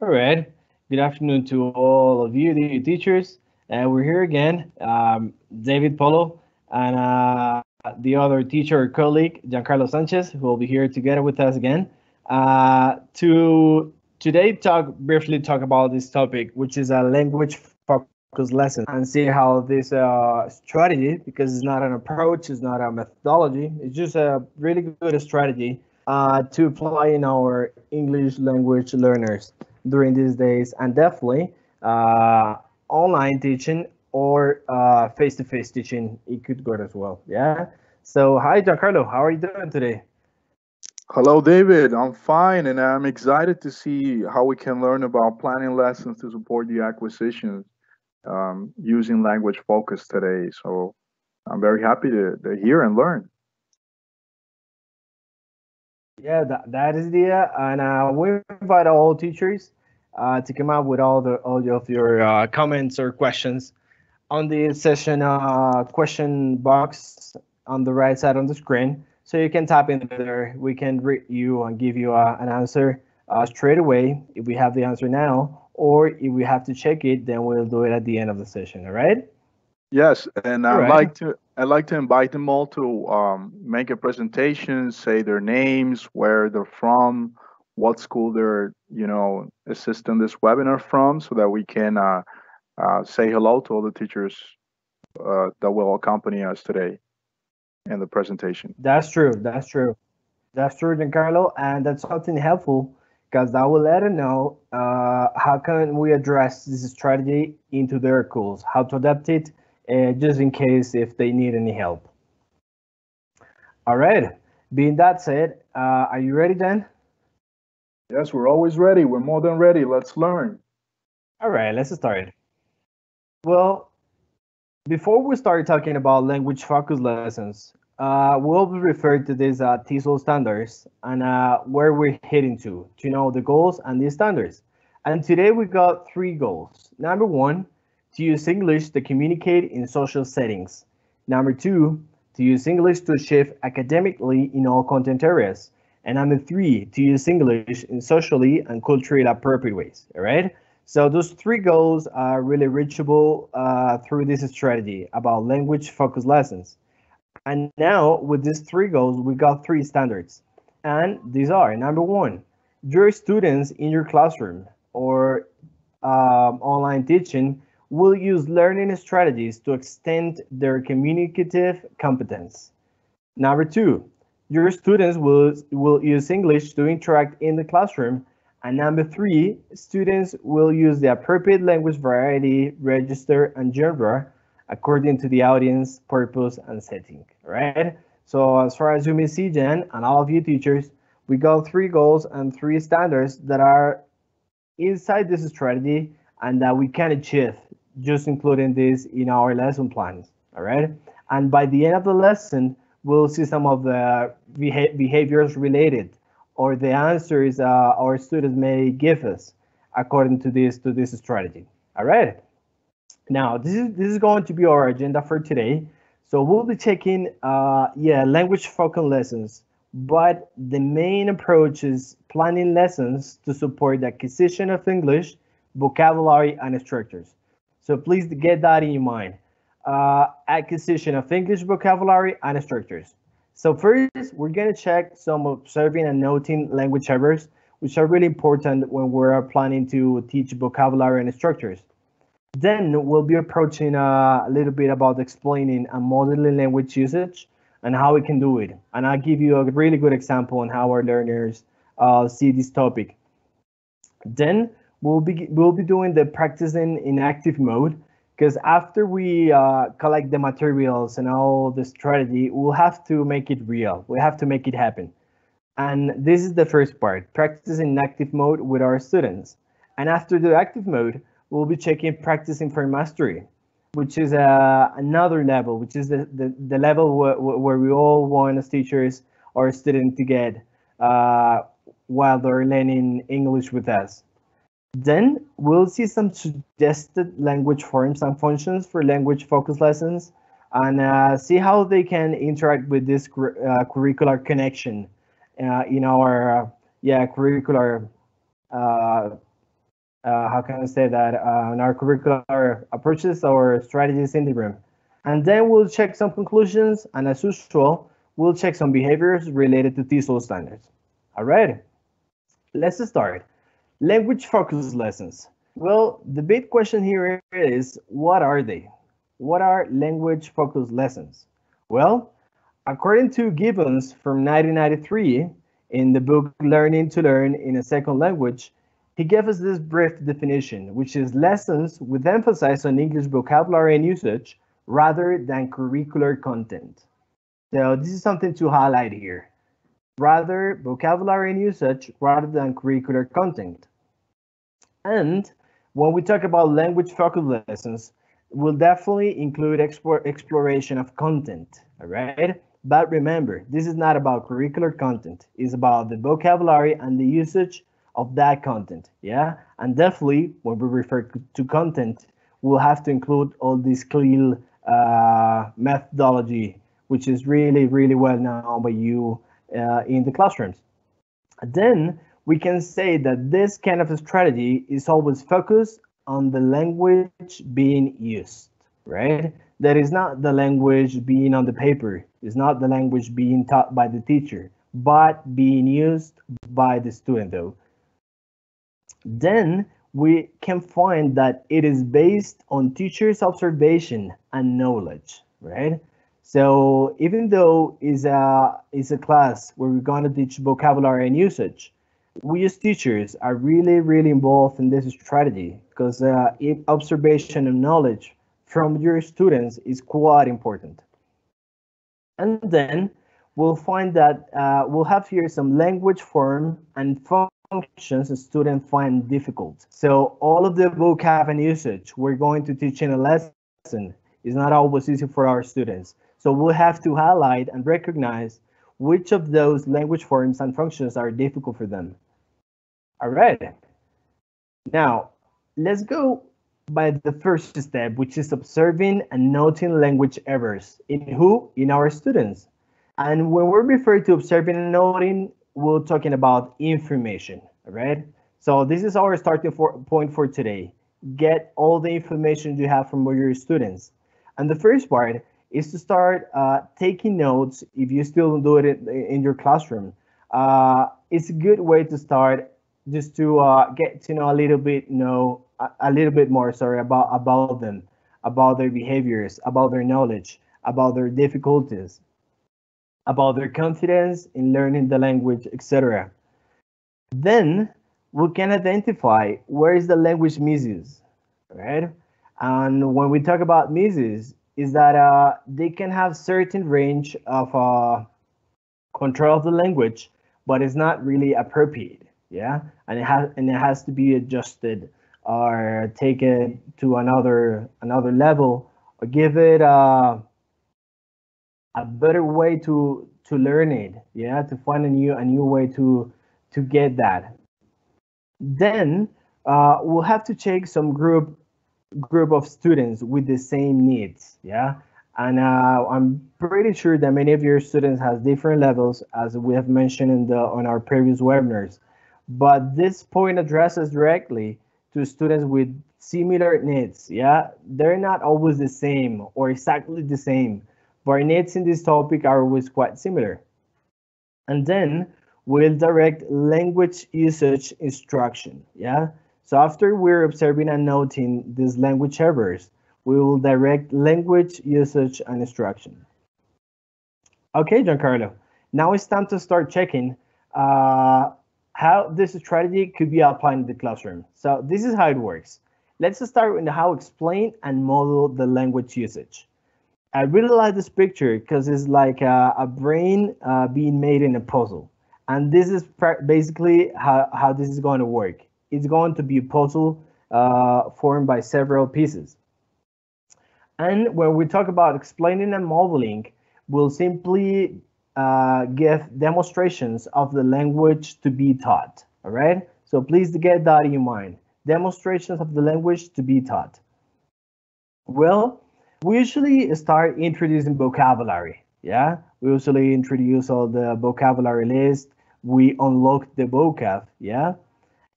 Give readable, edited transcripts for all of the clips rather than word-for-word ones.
All right. Good afternoon to all of you, the teachers. We're here again, David Polo, and the other teacher or colleague, Giancarlo Sanchez, who will be here together with us again to today briefly talk about this topic, which is a language focused lesson, and see how this strategy, because it's not an approach, it's not a methodology, it's just a really good strategy to apply in our English language learners during these days, and definitely uh, online teaching or face-to-face teaching, it could go as well. Yeah. So, hi, Giancarlo. How are you doing today? Hello, David. I'm fine, and I'm excited to see how we can learn about planning lessons to support the acquisitions using language focus today. So I'm very happy to hear and learn. Yeah, that is the and we invite all teachers to come up with all of your comments or questions on the session question box on the right side on the screen. So you can tap in there. We can read you and give you an answer straight away if we have the answer now, or if we have to check it, then we'll do it at the end of the session. All right? Yes, and All right. I'd like to invite them all to make a presentation, say their names, where they're from, what school they're assisting this webinar from, so that we can say hello to all the teachers that will accompany us today in the presentation. That's true. That's true. That's true, Giancarlo, and that's something helpful because that will let us know how can we address this strategy into their goals, how to adapt it, just in case if they need any help. All right. Being that said, are you ready, Dan? Yes, we're always ready. We're more than ready. Let's learn. All right, let's start. Well, before we start talking about language focus lessons, we'll refer to these TESOL standards and where we're heading to know the goals and the standards. And today we got three goals. Number one, to use English to communicate in social settings. Number two, to use English to achieve academically in all content areas. And number three, to use English in socially and culturally appropriate ways. All right. So those three goals are really reachable through this strategy about language focused lessons. And now with these three goals, we got three standards. And these are number one, your students in your classroom or online teaching will use learning strategies to extend their communicative competence. Number two, your students will use English to interact in the classroom. And number three, students will use the appropriate language variety, register, and genre according to the audience, purpose, and setting, right? So as far as you may see, Jen, and all of you teachers, we got three goals and three standards that are inside this strategy and that we can achieve just including this in our lesson plans. All right. And by the end of the lesson, we'll see some of the behaviors related or the answers our students may give us according to this strategy. All right. Now, this is going to be our agenda for today. So we'll be taking language focused lessons, but the main approach is planning lessons to support the acquisition of English, vocabulary, and structures. So please get that in your mind. Acquisition of English vocabulary and structures. So first, we're gonna check some observing and noting language errors, which are really important when we're planning to teach vocabulary and structures. Then we'll be approaching a little bit about explaining and modeling language usage and how we can do it. And I'll give you a really good example on how our learners see this topic. Then we'll be doing the practicing in active mode because after we collect the materials and all the strategy, we'll have to make it real. We have to make it happen. And this is the first part, practicing in active mode with our students. And after the active mode, we'll be checking practicing for mastery, which is another level, which is the level where we all want as teachers or students to get uh, while they're learning English with us. Then we'll see some suggested language forms and functions for language focus lessons and see how they can interact with this curricular connection in our curricular uh, how can I say that, on our curricular approaches or strategies in the room. And then we'll check some conclusions, and as usual, we'll check some behaviors related to TESOL standards. All right, let's start. Language focus lessons. Well, the big question here is, what are they? What are language focus lessons? Well, according to Gibbons from 1993, in the book Learning to Learn in a Second Language, he gave us this brief definition, which is lessons with emphasis on English vocabulary and usage rather than curricular content. So this is something to highlight here. Rather vocabulary and usage rather than curricular content. And when we talk about language focus lessons, we'll definitely include exploration of content, all right? But remember, this is not about curricular content. It's about the vocabulary and the usage of that content, yeah? And definitely, when we refer to content, we'll have to include all this CLIL methodology, which is really, really well known by you in the classrooms. Then we can say that this kind of a strategy is always focused on the language being used, right? That is not the language being on the paper, it's not the language being taught by the teacher, but being used by the student though. Then we can find that it is based on teacher's observation and knowledge, right? So even though it's a class where we're going to teach vocabulary and usage, we as teachers are really, really involved in this strategy because observation and knowledge from your students is quite important. And then we'll find that we'll have here some language form and functions a student find difficult. So all of the vocab and usage we're going to teach in a lesson is not always easy for our students. So we'll have to highlight and recognize which of those language forms and functions are difficult for them. All right. Now, let's go by the first step, which is observing and noting language errors. In who? In our students. And when we refer to observing and noting, we're talking about information, all right? So this is our starting point for today. Get all the information you have from your students. And the first part is to start taking notes if you still do it in your classroom. It's a good way to start just to get to know a little bit, a little bit more, sorry, about them, about their behaviors, about their knowledge, about their difficulties, about their confidence in learning the language, etc. Then we can identify where is the language misses, right? And when we talk about misses, is that they can have certain range of control of the language, but it's not really appropriate. Yeah, and it has to be adjusted or taken to another level, or give it a better way to learn it. Yeah, to find a new way to get that. Then we'll have to check some group of students with the same needs. Yeah, and I'm pretty sure that many of your students has different levels, as we have mentioned on our previous webinars. But this point addresses directly to students with similar needs. Yeah, they're not always the same or exactly the same, but our needs in this topic are always quite similar. And then we'll direct language usage instruction. Yeah, so after we're observing and noting these language errors, we will direct language usage and instruction. Okay, Giancarlo, now it's time to start checking how this strategy could be applied in the classroom. So this is how it works. Let's start with how explain and model the language usage. I really like this picture because it's like a brain being made in a puzzle. And this is basically how this is going to work. It's going to be a puzzle formed by several pieces. And when we talk about explaining and modeling, we'll simply give demonstrations of the language to be taught. All right, so please get that in mind. Demonstrations of the language to be taught. Well, we usually start introducing vocabulary. Yeah, we usually introduce all the vocabulary list. We unlock the vocab. Yeah,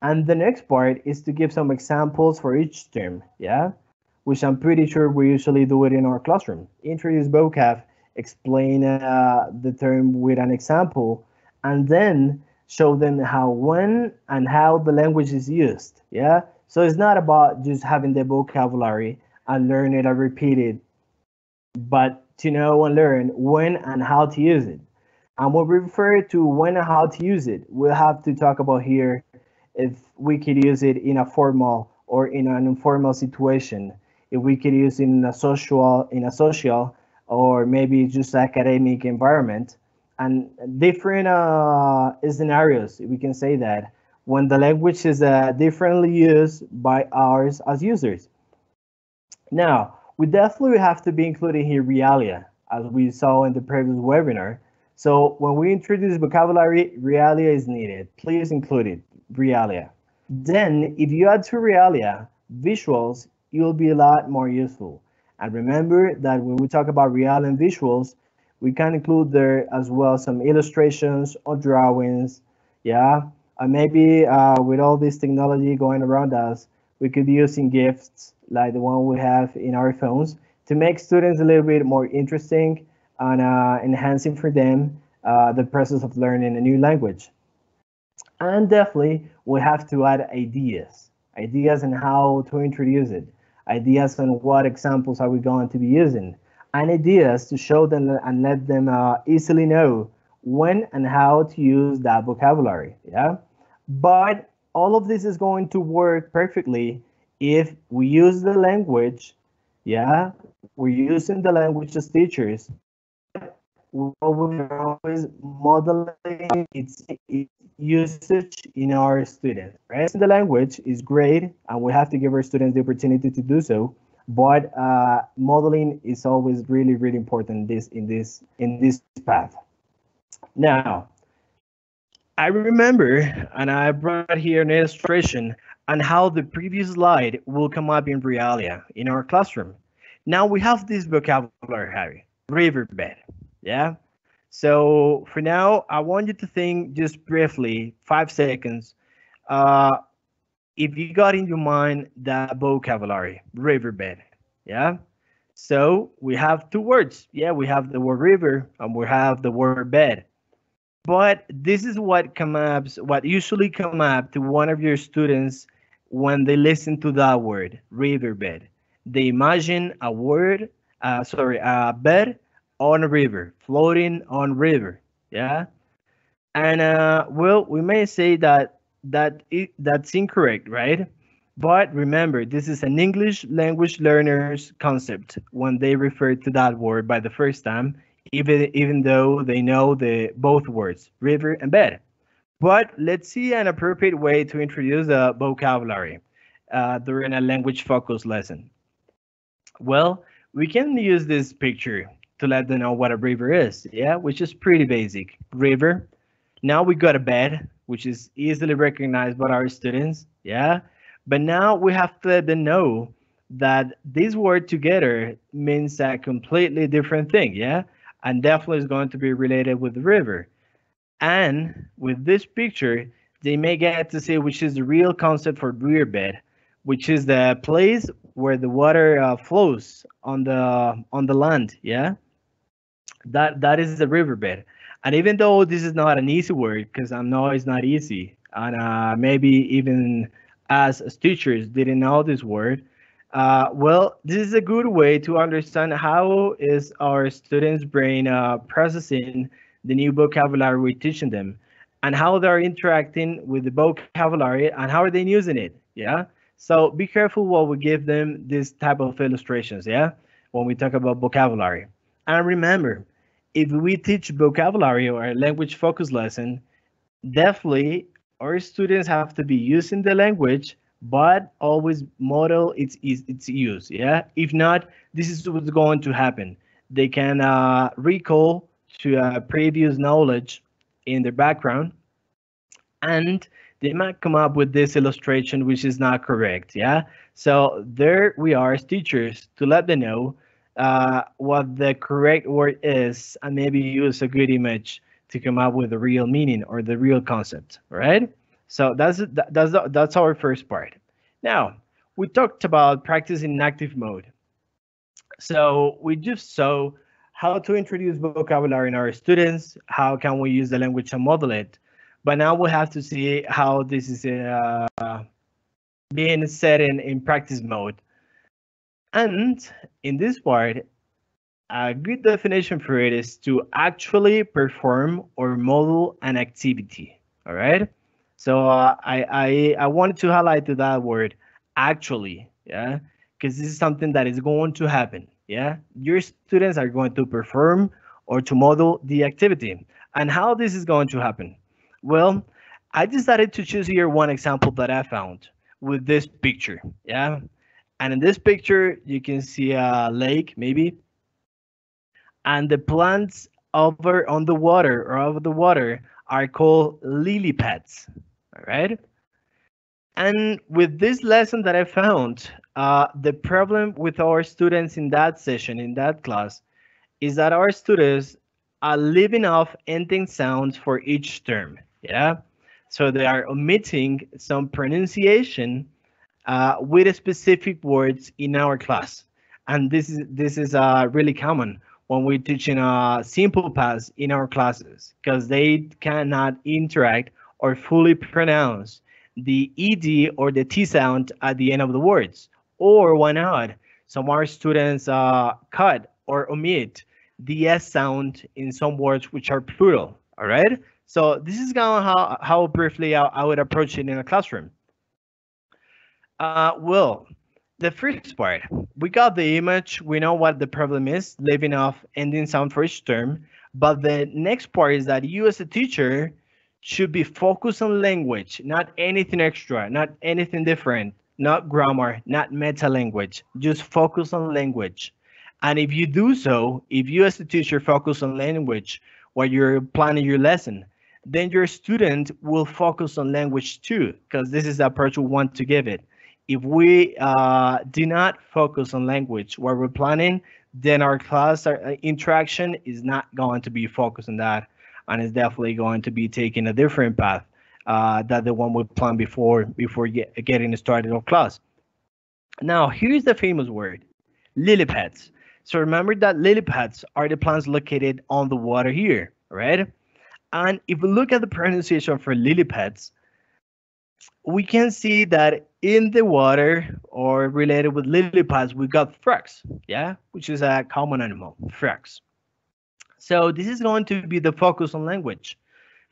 And the next part is to give some examples for each term, yeah? Which I'm pretty sure we usually do it in our classroom. Introduce vocab, explain the term with an example, and then show them how, when, and how the language is used, yeah? So it's not about just having the vocabulary and learn it and repeat it, but to know and learn when and how to use it. And when we refer to when and how to use it, we'll have to talk about here if we could use it in a formal or in an informal situation, if we could use it in a social or maybe just academic environment, and different scenarios. We can say that when the language is differently used by ours as users. Now, we definitely have to be including here realia, as we saw in the previous webinar. So when we introduce vocabulary, realia is needed. Please include it, realia. Then, if you add to realia visuals, you'll be a lot more useful. And remember that when we talk about real and visuals, we can include there as well some illustrations or drawings, yeah? And maybe with all this technology going around us, we could be using gifts like the one we have in our phones to make students a little bit more interesting and enhancing for them the process of learning a new language. And definitely, we have to add ideas on how to introduce it, ideas on what examples are we going to be using, and ideas to show them and let them easily know when and how to use that vocabulary. Yeah, but all of this is going to work perfectly if we use the language. Yeah, we're using the language as teachers, we always modeling its usage in our students. Right? The language is great, and we have to give our students the opportunity to do so. But modeling is always really, really important in this path. Now, I remember, and I brought here an illustration on how the previous slide will come up in Realia in our classroom. Now we have this vocabulary, Harry, riverbed. Yeah. So for now, I want you to think just briefly, 5 seconds. Uh, if you got in your mind that vocabulary, riverbed. Yeah. So we have two words. Yeah, we have the word river and we have the word bed. But this is what usually come up to one of your students when they listen to that word, riverbed. They imagine a bed on a river, floating on river. Yeah, and well, we may say that's incorrect, right? But remember, this is an English language learner's concept when they refer to that word by the first time, even though they know the both words, river and bed. But let's see an appropriate way to introduce the vocabulary during a language focus lesson. Well, we can use this picture to let them know what a river is, yeah, which is pretty basic. River. Now we got a bed, which is easily recognized by our students, yeah. But now we have to let them know that this word together means a completely different thing, yeah, and definitely is going to be related with the river. And with this picture, they may get to see which is the real concept for riverbed, which is the place where the water flows on the land. Yeah, that is the riverbed. And even though this is not an easy word, because I know it's not easy, and maybe even as teachers didn't know this word, well, this is a good way to understand how is our students' brain processing the new vocabulary we're teaching them, and how they're interacting with the vocabulary and how are they using it. Yeah. So be careful while we give them this type of illustrations. Yeah. When we talk about vocabulary, and remember, if we teach vocabulary or a language focus lesson, definitely our students have to be using the language, but always model its use. Yeah. If not, this is what's going to happen. They can recall to previous knowledge in their background, and they might come up with this illustration which is not correct. Yeah. So there we are as teachers to let them know what the correct word is, and maybe use a good image to come up with the real meaning or the real concept. Right. So that's our first part. Now, we talked about practice in active mode. So we just saw how to introduce vocabulary in our students, how can we use the language to model it. But now we have to see how this is being set in practice mode. And in this part, a good definition for it is to actually perform or model an activity. All right. So I wanted to highlight to that word actually, yeah, because this is something that is going to happen. Yeah, your students are going to perform or to model the activity. And how this is going to happen? Well, I decided to choose here one example that I found with this picture. Yeah, and in this picture you can see a lake maybe, and the plants over on the water or over the water are called lily pads. All right. And with this lesson that I found, the problem with our students in that session, in that class, is that our students are leaving off ending sounds for each term. Yeah. So they are omitting some pronunciation with specific words in our class. And this is really common when we're teaching simple past in our classes because they cannot interact or fully pronounce the ed or the t sound at the end of the words. Or why not? Some of our students cut or omit the s sound in some words which are plural. All right. So this is kind of how briefly I would approach it in a classroom. Well, the first part, we got the image, we know what the problem is, leaving off ending sound for each term. But the next part is that you as a teacher should be focused on language, not anything extra, not anything different, not grammar, not meta language, just focus on language. And if you do so, if you as a teacher focus on language while you're planning your lesson, then your student will focus on language too, because this is the approach we want to give it. If we do not focus on language while we're planning, then our class interaction is not going to be focused on that, and it's definitely going to be taking a different path than the one we planned before getting started of class. Now, here's the famous word, lily pads. So remember that lily pads are the plants located on the water here, right? And if we look at the pronunciation for lily pads, we can see that in the water or related with lily pads, we got frogs, yeah, which is a common animal, frogs. So this is going to be the focus on language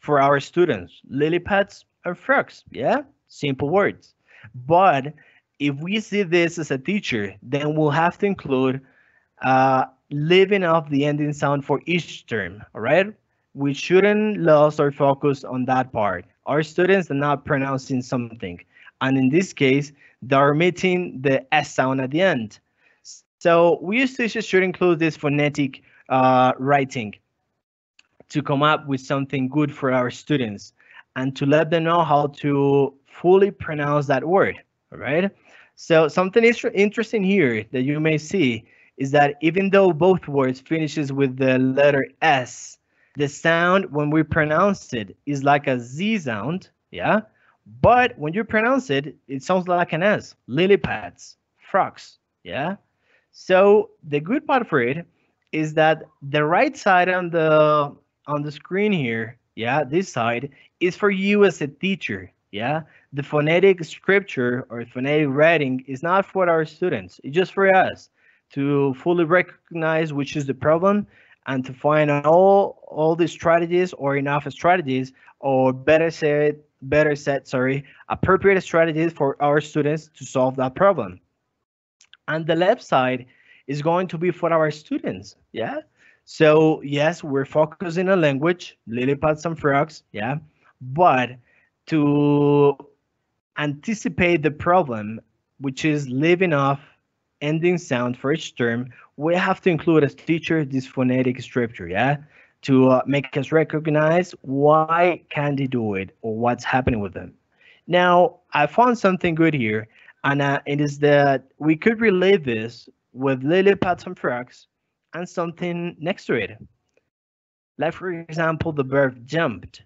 for our students, lily pads and frogs, yeah, simple words. But if we see this as a teacher, then we'll have to include leaving off the ending sound for each term, all right? We shouldn't lose our focus on that part. Our students are not pronouncing something, and in this case, they're omitting the S sound at the end. So we as teachers should include this phonetic writing to come up with something good for our students and to let them know how to fully pronounce that word, all right? So something interesting here that you may see is that even though both words finishes with the letter S, the sound when we pronounce it is like a Z sound, yeah? But when you pronounce it, it sounds like an S, lily pads, frogs, yeah? So the good part for it is that the right side on the screen here, yeah, this side is for you as a teacher, yeah? The phonetic scripture or phonetic writing is not for our students, it's just for us to fully recognize which is the problem and to find all the strategies or enough strategies or better set, sorry, appropriate strategies for our students to solve that problem. And the left side is going to be for our students, yeah? So yes, we're focusing on language, lily pads and frogs, yeah? But to anticipate the problem, which is leaving off ending sound for each term, we have to include as teacher this phonetic structure, yeah, to make us recognize why can't they do it or what's happening with them. Now, I found something good here, and it is that we could relate this with lily pads and frogs and something next to it. Like, for example, the verb jumped,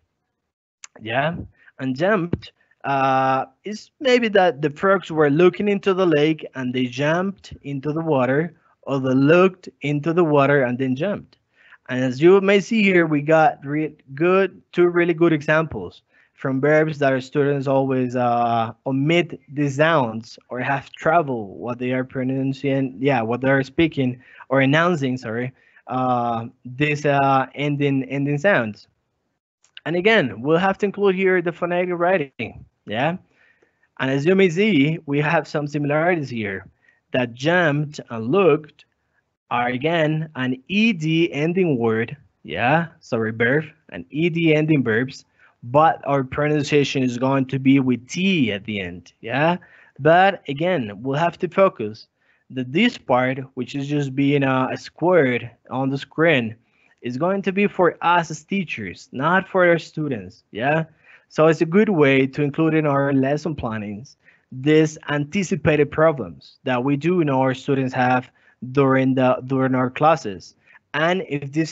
yeah, and jumped. It's maybe that the frogs were looking into the lake and they jumped into the water, or they looked into the water and then jumped. And as you may see here, we got two really good examples from verbs that our students always omit the sounds or have trouble what they are pronouncing, yeah, what they're speaking or announcing, sorry, these ending sounds. And again, we'll have to include here the phonetic writing, yeah? And as you may see, we have some similarities here. That jumped and looked are again an ed ending word, yeah, sorry, verb, an ed ending verbs, but our pronunciation is going to be with t at the end, yeah. But again, we'll have to focus that this part, which is just being squared on the screen, is going to be for us as teachers, not for our students, yeah. So it's a good way to include in our lesson plannings these anticipated problems that we do know our students have during our classes. And if this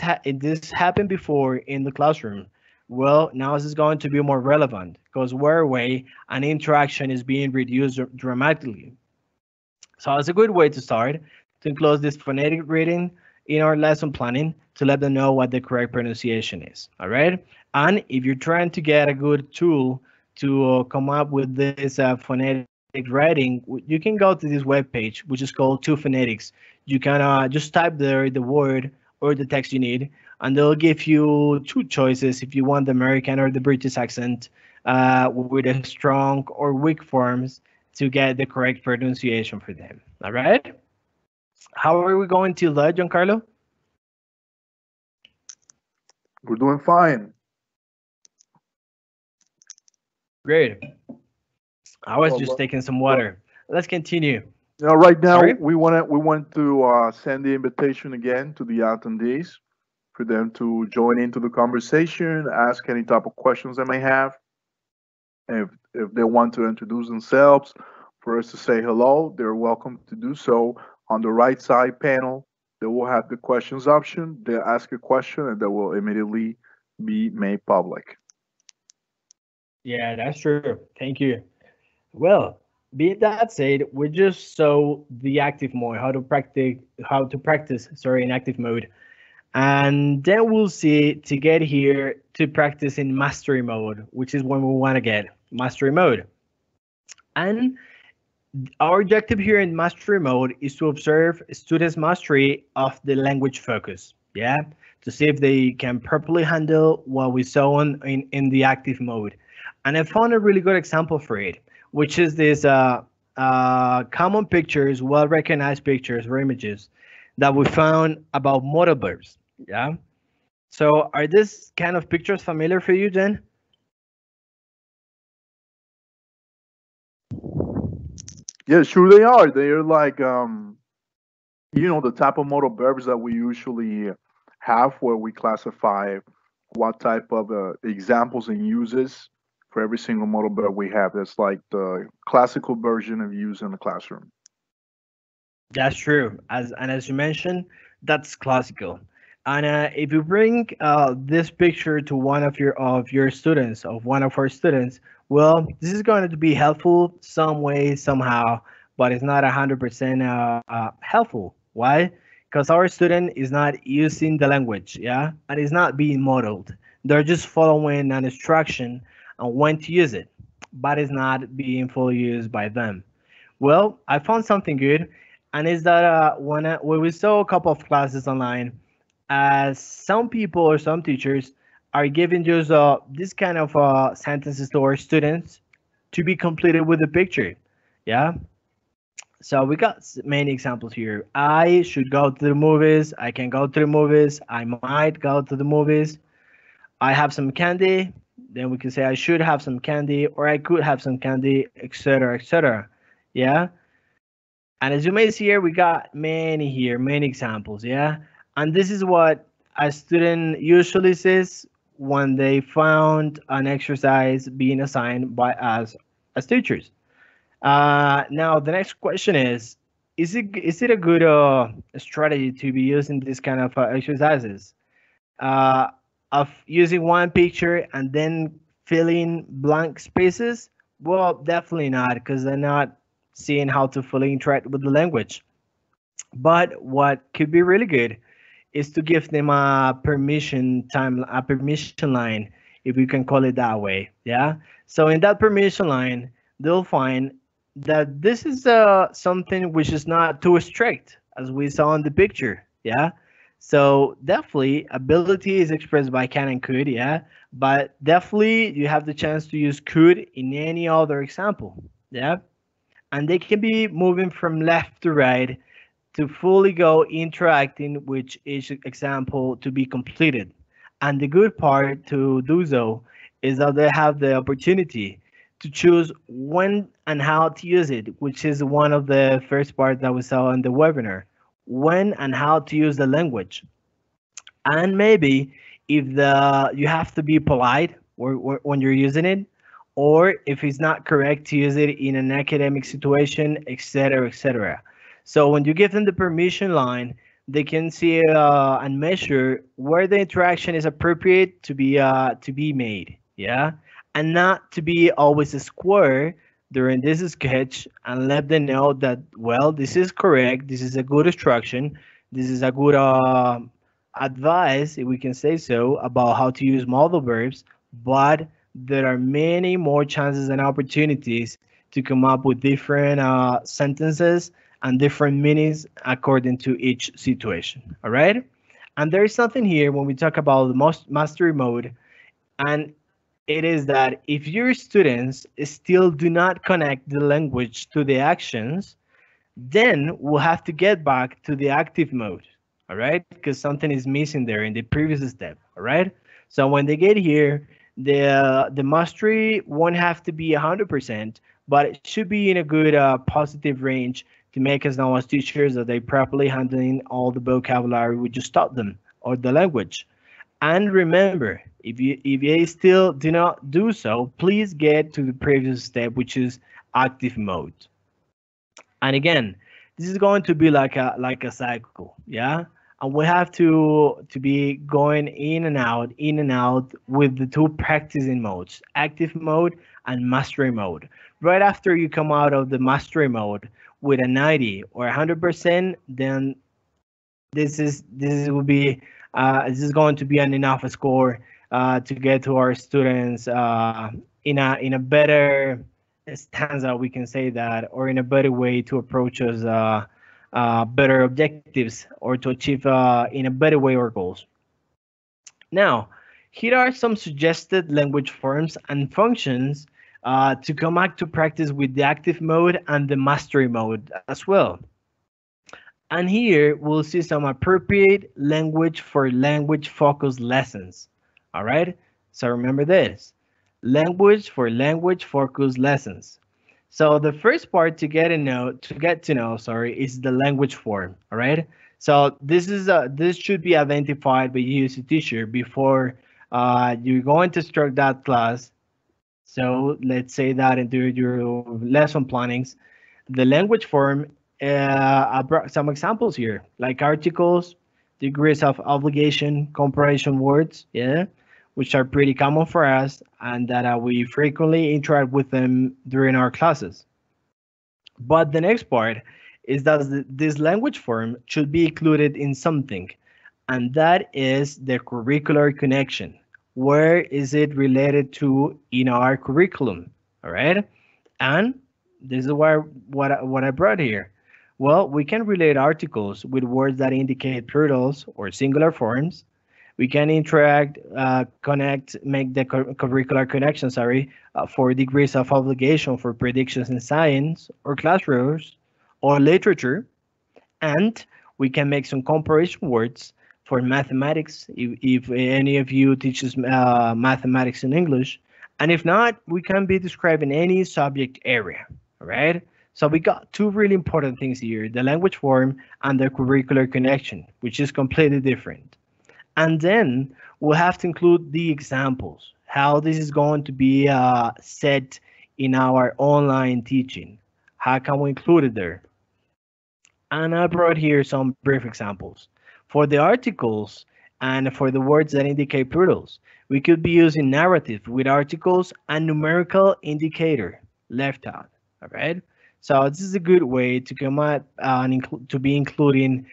happened before in the classroom, well, now this is going to be more relevant because we're away and interaction is being reduced dramatically. So it's a good way to start to include this phonetic reading in our lesson planning to let them know what the correct pronunciation is. All right. And if you're trying to get a good tool to come up with this phonetic writing, you can go to this web page, which is called Two Phonetics. You can just type there the word or the text you need, and they'll give you two choices if you want the American or the British accent with a strong or weak forms to get the correct pronunciation for them. All right. How are we going to that, Giancarlo? We're doing fine. Great. I was just Well, taking some water. Let's continue. right now Sorry? we want to send the invitation again to the attendees for them to join into the conversation, ask any type of questions they may have. If they want to introduce themselves, for us to say hello, they're welcome to do so. On the right side panel, they will have the questions option. They'll ask a question and that will immediately be made public. Yeah, that's true. Thank you. Well, be that said, we just saw the active mode, how to practice, sorry, in active mode. And then we'll see to get here to practice in mastery mode, which is when we want to get mastery mode. And our objective here in mastery mode is to observe students' mastery of the language focus, yeah, to see if they can properly handle what we saw in the active mode. And I found a really good example for it, which is this common pictures, well-recognized pictures or images that we found about modal verbs, yeah. So are these kind of pictures familiar for you, Jen? Yeah, sure they are. They are like the type of modal verbs that we usually have where we classify what type of examples and uses for every single modal verb we have. That's like the classical version of use in the classroom. That's true. As you mentioned, that's classical. And if you bring this picture to one of your students, of one of our students, well, this is going to be helpful some way, somehow, but it's not 100% helpful. Why? Because our student is not using the language, yeah, and it's not being modeled. They're just following an instruction on when to use it, but it's not being fully used by them. Well, I found something good, and is that when we saw a couple of classes online, some people or some teachers are giving just this kind of sentences to our students to be completed with a picture. Yeah. So we got many examples here. I should go to the movies. I can go to the movies. I might go to the movies. I have some candy. Then we can say I should have some candy or I could have some candy, etc., etc. Yeah. And as you may see here, we got many here, many examples, yeah? And this is what a student usually says when they found an exercise being assigned by us as teachers. Now, the next question is it a good strategy to be using this kind of exercises? Uh, of using one picture and then filling blank spaces, Well, definitely not, because they're not seeing how to fully interact with the language. But what could be really good is to give them a permission line, if we can call it that way. Yeah. So in that permission line, they'll find that this is something which is not too strict, as we saw in the picture. Yeah. So definitely ability is expressed by can and could. Yeah. But definitely you have the chance to use could in any other example. Yeah. And they can be moving from left to right to fully go interacting with each example to be completed. And the good part to do so is that they have the opportunity to choose when and how to use it, which is one of the first part that we saw in the webinar. When and how to use the language. And maybe if the you have to be polite when you're using it, or if it's not correct to use it in an academic situation, etc., etc. So when you give them the permission line, they can see and measure where the interaction is appropriate to be made. Yeah, and not to be always a square during this sketch, and let them know that, well, this is correct, this is a good instruction, this is a good advice, if we can say so, about how to use modal verbs, but there are many more chances and opportunities to come up with different sentences and different meanings according to each situation. All right. And there is something here when we talk about the mastery mode, and it is that if your students still do not connect the language to the actions, then we'll have to get back to the active mode, all right? Because something is missing there in the previous step, all right? So when they get here, the mastery won't have to be 100%, but it should be in a good positive range to make us know as teachers that they properly handling all the vocabulary we just taught them or the language. And remember, if you still do not do so, please get to the previous step, which is active mode. And again, this is going to be like a cycle, yeah. And we have to be going in and out with the two practicing modes, active mode and mastery mode. Right after you come out of the mastery mode with a 90 or 100%, then this will be this is going to be an enough score to get to our students in a better stanza, we can say that, or in a better way to approach us better objectives, or to achieve in a better way our goals. Now, here are some suggested language forms and functions to come back to practice with the active mode and the mastery mode as well. And here we'll see some appropriate language for language focused lessons. All right, so remember this, language for language focused lessons. So the first part to get to know, sorry, is the language form. All right. So this should be identified by you as a teacher before you're going to start that class. So let's say that into your lesson plannings, the language form. I brought some examples here, like articles, degrees of obligation, comparison words, yeah, which are pretty common for us and that we frequently interact with them during our classes. But the next part is that this language form should be included in something, and that is the curricular connection. Where is it related to in our curriculum? All right, and this is what I brought here. Well, we can relate articles with words that indicate plurals or singular forms. We can interact, connect, make the curricular connection, sorry, for degrees of obligation for predictions in science or classrooms or literature. And we can make some comparison words for mathematics, if any of you teaches mathematics in English. And if not, we can be describing any subject area, all right? So we got two really important things here, the language form and the curricular connection, which is completely different. And then we'll have to include the examples, how this is going to be set in our online teaching. How can we include it there? And I brought here some brief examples. For the articles and for the words that indicate plurals, we could be using narrative with articles and numerical indicator. left out. All right. So this is a good way to come up and to be including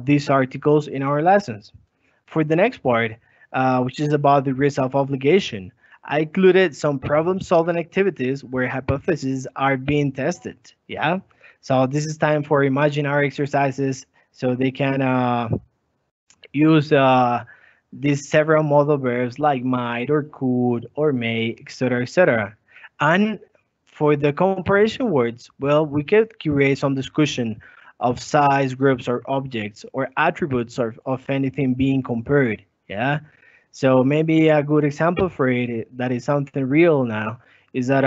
these articles in our lessons. For the next part, which is about the risk of obligation, I included some problem-solving activities where hypotheses are being tested. Yeah. So this is time for imaginary exercises, so they can use these several modal verbs like might or could or may, etc., etc. And for the comparison words, well, we could create some discussion of size, groups, or objects, or attributes of anything being compared. Yeah. So maybe a good example for it that is something real now is that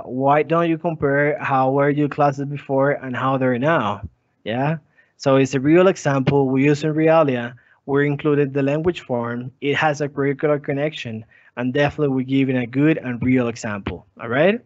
why don't you compare how were your classes before and how they're now? Yeah. So it's a real example we use in Realia. We included the language form. It has a curricular connection, and definitely we're giving a good and real example. All right.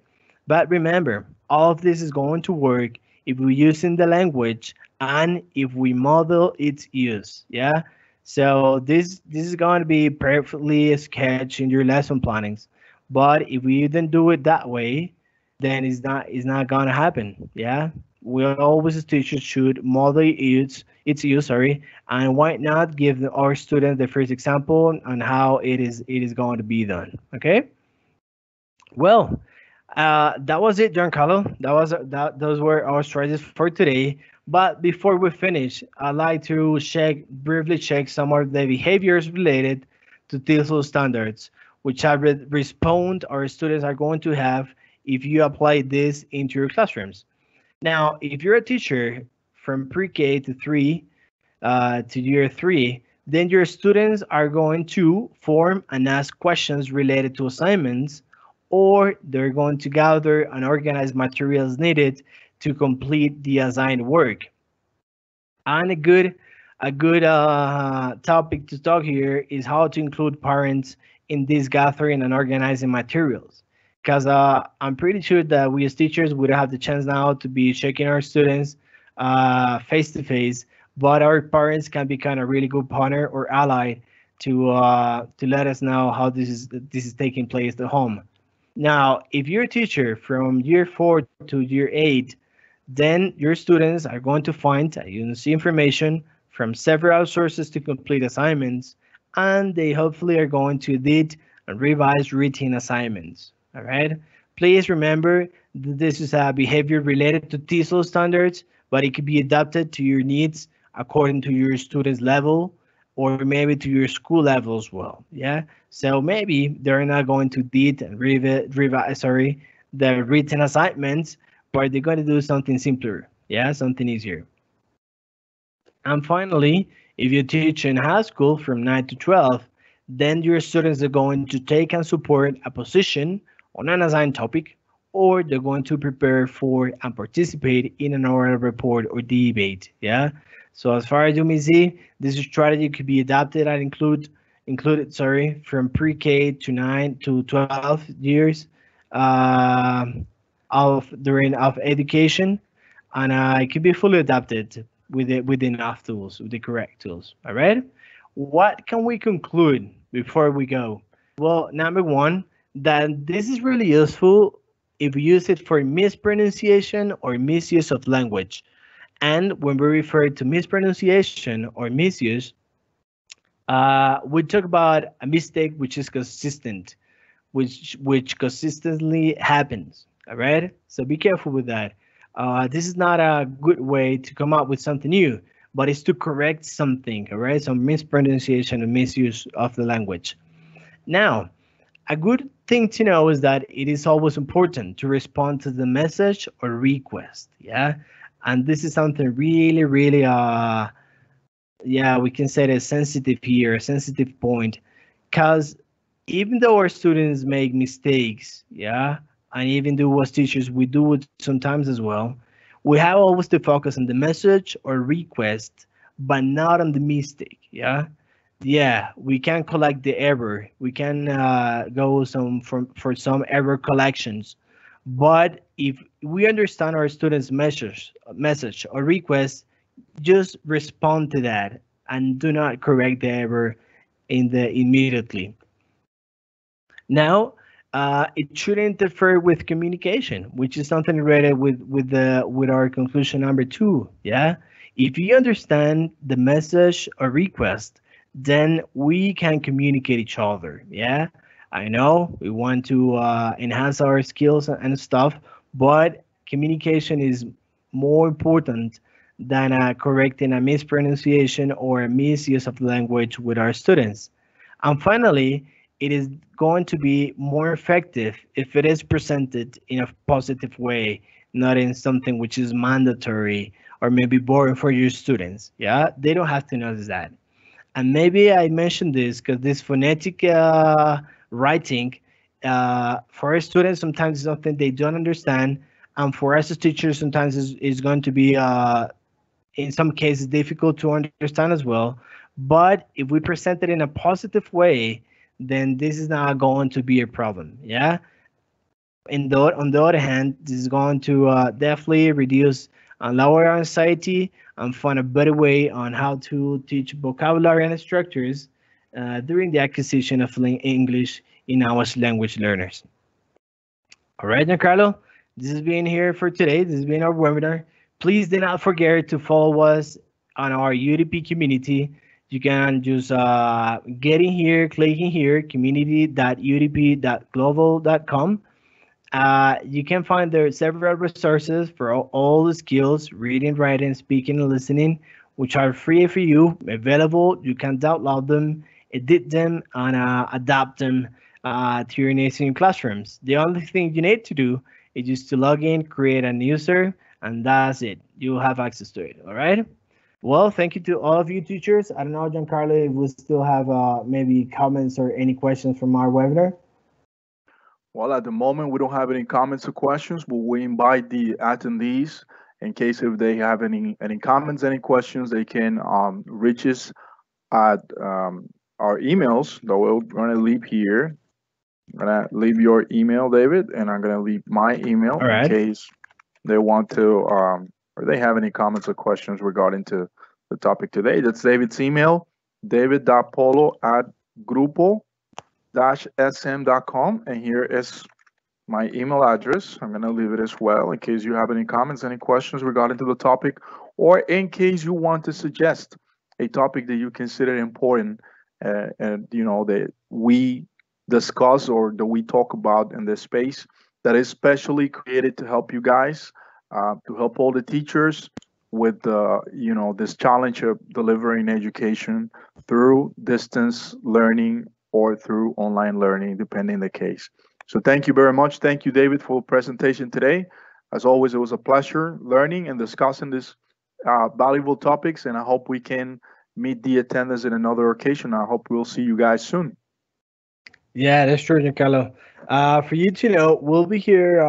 But remember, all of this is going to work if we using the language and if we model its use. Yeah. So this is going to be perfectly sketched in your lesson plannings. But if we didn't do it that way, then it's not gonna happen. Yeah. We always as teachers should model its use, sorry, and why not give our students the first example on how it is going to be done. Okay. Well, that was it, Giancarlo. Those were our strategies for today. But before we finish, I'd like to briefly check some of the behaviors related to TESOL standards, which I respond our students are going to have if you apply this into your classrooms. Now, if you're a teacher from pre-K to 3 to year 3, then your students are going to form and ask questions related to assignments, or they're going to gather and organize materials needed to complete the assigned work. And a good topic to talk here is how to include parents in this gathering and organizing materials. Because I'm pretty sure that we as teachers would have the chance now to be checking our students face to face, but our parents can be kind of really good partner or ally to let us know how this is taking place at home. Now, if you're a teacher from year 4 to year 8, then your students are going to find see information from several sources to complete assignments, and they hopefully are going to edit and revise routine assignments. All right. Please remember that this is a behavior related to TESOL standards, but it could be adapted to your needs according to your student's level or maybe to your school level as well. Yeah. So maybe they're not going to edit and revise, sorry, the written assignments, but they're going to do something simpler. Yeah, something easier. And finally, if you teach in high school from 9 to 12, then your students are going to take and support a position on an assigned topic, or they're going to prepare for and participate in an oral report or debate. Yeah. So as far as you may see, this strategy could be adapted and included, sorry, from pre-K to 9 to 12 years of education, and it could be fully adapted with enough tools, with the correct tools. All right. What can we conclude before we go? Well, number one, that this is really useful if we use it for mispronunciation or misuse of language. And when we refer to mispronunciation or misuse, we talk about a mistake which is consistent, which consistently happens. All right, so be careful with that. This is not a good way to come up with something new, but it's to correct something. All right, some mispronunciation and misuse of the language. Now, a good thing to know is that it is always important to respond to the message or request. Yeah, and this is something really, really yeah, we can say that sensitive here, a sensitive point, because even though our students make mistakes, yeah, and even though as teachers we do it sometimes as well, we have always to focus on the message or request, but not on the mistake. Yeah, we can collect the error. We can go for some error collections, but if we understand our students' message or request, just respond to that and do not correct the error immediately. Now, it shouldn't interfere with communication, which is something related with our conclusion number two. Yeah, if you understand the message or request, then we can communicate each other. Yeah, I know we want to enhance our skills and stuff, but communication is more important than correcting a mispronunciation or a misuse of language with our students. And finally, it is going to be more effective if it is presented in a positive way, not in something which is mandatory or maybe boring for your students. Yeah, they don't have to notice that. And maybe I mentioned this because this phonetic writing for our students sometimes is something they don't understand, and for us as teachers sometimes is going to be in some cases difficult to understand as well. But if we present it in a positive way, then this is not going to be a problem. Yeah. On the other hand, this is going to definitely reduce lower anxiety and find a better way on how to teach vocabulary and structures during the acquisition of English in our language learners. All right, Giancarlo, this has been here for today. This has been our webinar. Please do not forget to follow us on our UDP community. You can just get in here, click in here, community.udp.global.com. You can find there several resources for all the skills, reading, writing, speaking, and listening, which are free for you, available. You can download them, edit them, and adapt them to your needs in classrooms. The only thing you need to do is just to log in, create a user, and that's it. You'll have access to it. All right. Well, thank you to all of you teachers. I don't know, Giancarlo, if we still have maybe comments or any questions from our webinar. Well, at the moment, we don't have any comments or questions, but we invite the attendees in case if they have any comments, any questions, they can reach us at our emails that we're going to leave here. I'm going to leave your email, David, and I'm going to leave my email All right. in case they want to or they have any comments or questions regarding to the topic today. That's David's email, david.polo@grupo-sm.com, and here is my email address. I'm going to leave it as well in case you have any comments, any questions regarding to the topic, or in case you want to suggest a topic that you consider important and that we discuss or that we talk about in this space that is specially created to help you guys, to help all the teachers with this challenge of delivering education through distance learning or through online learning, depending the case. So thank you very much. Thank you, David, for the presentation today. As always, it was a pleasure learning and discussing these valuable topics, and I hope we can meet the attendance in another occasion. I hope we'll see you guys soon. Yeah, that's true, Giancarlo. For you to know, we'll be here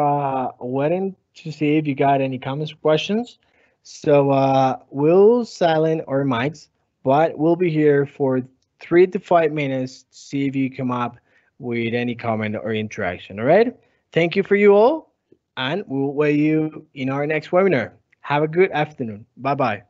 waiting to see if you got any comments or questions. So we'll silent our mics, but we'll be here for 3 to 5 minutes to see if you come up with any comment or interaction. All right. Thank you for you all, and we'll wait you in our next webinar. Have a good afternoon. Bye bye.